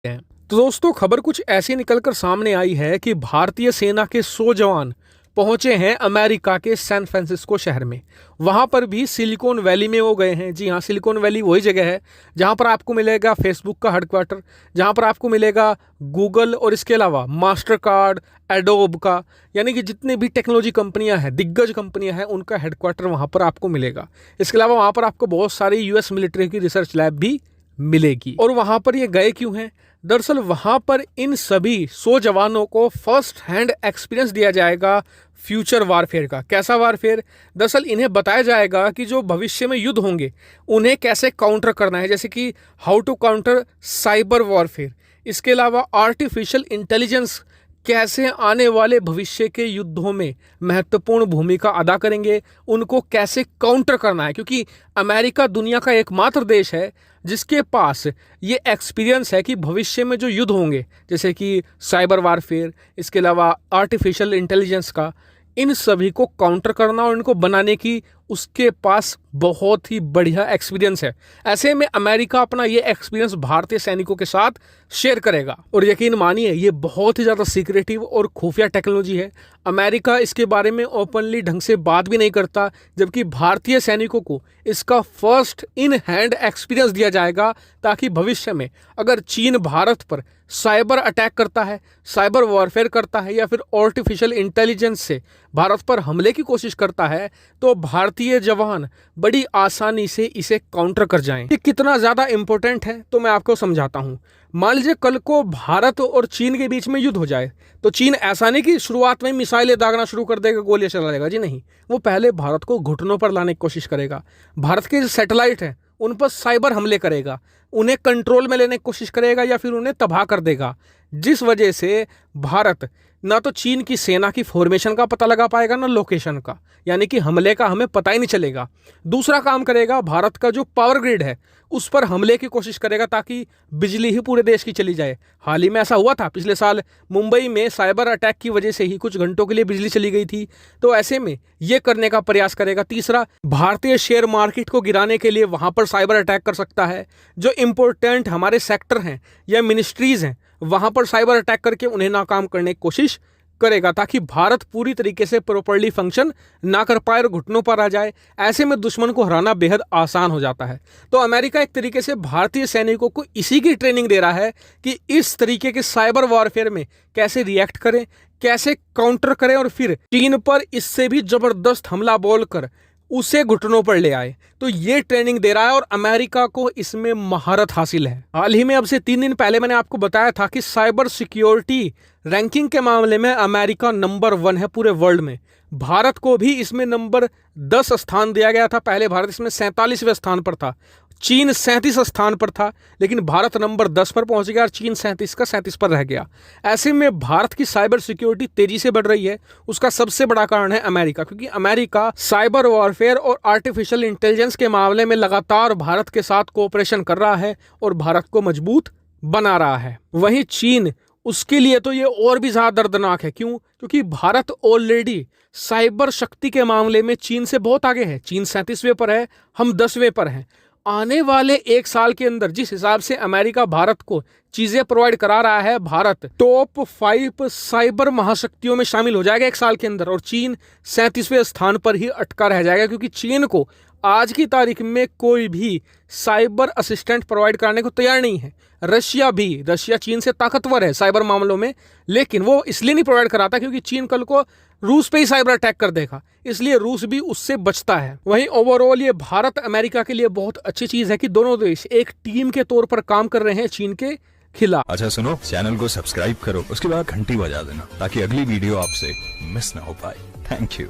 हैं। तो दोस्तों, खबर कुछ ऐसी निकलकर सामने आई है कि भारतीय सेना के 100 जवान पहुंचे हैं अमेरिका के सैन फ्रांसिस्को शहर में। वहां पर भी सिलिकॉन वैली में वो गए हैं। जी हाँ, सिलिकॉन वैली वही जगह है जहां पर आपको मिलेगा फेसबुक का हेडक्वार्टर, जहां पर आपको मिलेगा गूगल और इसके अलावा मास्टर कार्ड, एडोब का, यानी कि जितने भी टेक्नोलॉजी कंपनियां हैं, दिग्गज कंपनियां हैं, उनका हेडक्वार्टर वहां पर आपको मिलेगा। इसके अलावा वहां पर आपको बहुत सारी यूएस मिलिट्री की रिसर्च लैब भी मिलेगी। और वहां पर ये गए क्यों हैं? दरअसल वहां पर इन सभी 100 जवानों को फर्स्ट हैंड एक्सपीरियंस दिया जाएगा फ्यूचर वारफेयर का। कैसा वारफेयर? दरअसल इन्हें बताया जाएगा कि जो भविष्य में युद्ध होंगे उन्हें कैसे काउंटर करना है, जैसे कि how to counter cyber warfare. इसके अलावा आर्टिफिशियल इंटेलिजेंस कैसे आने वाले भविष्य के युद्धों में महत्वपूर्ण भूमिका अदा करेंगे, उनको कैसे काउंटर करना है, क्योंकि अमेरिका दुनिया का एकमात्र देश है जिसके पास ये एक्सपीरियंस है कि भविष्य में जो युद्ध होंगे, जैसे कि साइबर वारफेयर, इसके अलावा आर्टिफिशियल इंटेलिजेंस का, इन सभी को काउंटर करना और इनको बनाने की उसके पास बहुत ही बढ़िया एक्सपीरियंस है। ऐसे में अमेरिका अपना ये एक्सपीरियंस भारतीय सैनिकों के साथ शेयर करेगा। और यकीन मानिए, ये बहुत ही ज़्यादा सीक्रेटिव और खुफिया टेक्नोलॉजी है। अमेरिका इसके बारे में ओपनली ढंग से बात भी नहीं करता, जबकि भारतीय सैनिकों को इसका फर्स्ट इन हैंड एक्सपीरियंस दिया जाएगा, ताकि भविष्य में अगर चीन भारत पर साइबर अटैक करता है, साइबर वॉरफेयर करता है, या फिर आर्टिफिशियल इंटेलिजेंस से भारत पर हमले की कोशिश करता है, तो भारतीय जवान बड़ी आसानी से इसे काउंटर कर जाएं। ये कितना ज़्यादा इंपॉर्टेंट है तो मैं आपको समझाता हूँ। मान लीजिए कल को भारत और चीन के बीच में युद्ध हो जाए, तो चीन ऐसा नहीं कि शुरुआत में मिसाइलें दागना शुरू कर देगा, गोलियां चला देगा। जी नहीं, वो पहले भारत को घुटनों पर लाने की कोशिश करेगा। भारत के जो सैटेलाइट हैं उन पर साइबर हमले करेगा, उन्हें कंट्रोल में लेने की कोशिश करेगा, या फिर उन्हें तबाह कर देगा, जिस वजह से भारत ना तो चीन की सेना की फॉर्मेशन का पता लगा पाएगा, ना लोकेशन का, यानी कि हमले का हमें पता ही नहीं चलेगा। दूसरा काम करेगा, भारत का जो पावर ग्रिड है उस पर हमले की कोशिश करेगा, ताकि बिजली ही पूरे देश की चली जाए। हाल ही में ऐसा हुआ था, पिछले साल मुंबई में साइबर अटैक की वजह से ही कुछ घंटों के लिए बिजली चली गई थी। तो ऐसे में ये करने का प्रयास करेगा। तीसरा, भारतीय शेयर मार्केट को गिराने के लिए वहां पर साइबर अटैक कर सकता है। जो इंपॉर्टेंट हमारे सेक्टर हैं या मिनिस्ट्रीज हैं, वहां पर साइबर अटैक करके उन्हें नाकाम करने की कोशिश करेगा, ताकि भारत पूरी तरीके से प्रॉपर्ली फंक्शन ना कर पाए और घुटनों पर आ जाए। ऐसे में दुश्मन को हराना बेहद आसान हो जाता है। तो अमेरिका एक तरीके से भारतीय सैनिकों को इसी की ट्रेनिंग दे रहा है कि इस तरीके के साइबर वॉरफेयर में कैसे रिएक्ट करें, कैसे काउंटर करें, और फिर चीन पर इससे भी जबरदस्त हमला बोलकर उसे घुटनों पर ले आए। तो ये ट्रेनिंग दे रहा है और अमेरिका को इसमें महारत हासिल है। हाल ही में, अब से 3 दिन पहले मैंने आपको बताया था कि साइबर सिक्योरिटी रैंकिंग के मामले में अमेरिका नंबर 1 है पूरे वर्ल्ड में। भारत को भी इसमें नंबर 10 स्थान दिया गया था। पहले भारत इसमें 47वें स्थान पर था, चीन 37 स्थान पर था, लेकिन भारत नंबर 10 पर पहुंच गया और चीन 37 का 37 पर रह गया। ऐसे में भारत की साइबर सिक्योरिटी तेजी से बढ़ रही है। उसका सबसे बड़ा कारण है अमेरिका, क्योंकि अमेरिका साइबर वॉरफेयर और आर्टिफिशियल इंटेलिजेंस के मामले में लगातार भारत के साथ कोऑपरेशन कर रहा है और भारत को मजबूत बना रहा है। वहीं चीन, उसके लिए तो ये और भी ज्यादा दर्दनाक है। क्यों? क्योंकि भारत ऑलरेडी साइबर शक्ति के मामले में चीन से बहुत आगे है। चीन 37वें पर है, हम 10वें पर हैं। आने वाले 1 साल के अंदर जिस हिसाब से अमेरिका भारत को चीजें प्रोवाइड करा रहा है, भारत टॉप 5 साइबर महाशक्तियों में शामिल हो जाएगा 1 साल के अंदर, और चीन 37वें स्थान पर ही अटका रह जाएगा, क्योंकि चीन को आज की तारीख में कोई भी साइबर असिस्टेंट प्रोवाइड करने को तैयार नहीं है। रशिया चीन से ताकतवर है साइबर मामलों में, लेकिन वो इसलिए नहीं प्रोवाइड कराता क्योंकि चीन कल को रूस पे ही साइबर अटैक कर देगा, इसलिए रूस भी उससे बचता है। वहीं ओवरऑल ये भारत अमेरिका के लिए बहुत अच्छी चीज है कि दोनों देश एक टीम के तौर पर काम कर रहे हैं चीन के खिलाफ। अच्छा सुनो, चैनल को सब्सक्राइब करो, उसके बाद घंटी बजा देना, ताकि अगली वीडियो आपसे मिस ना हो पाए। Thank you.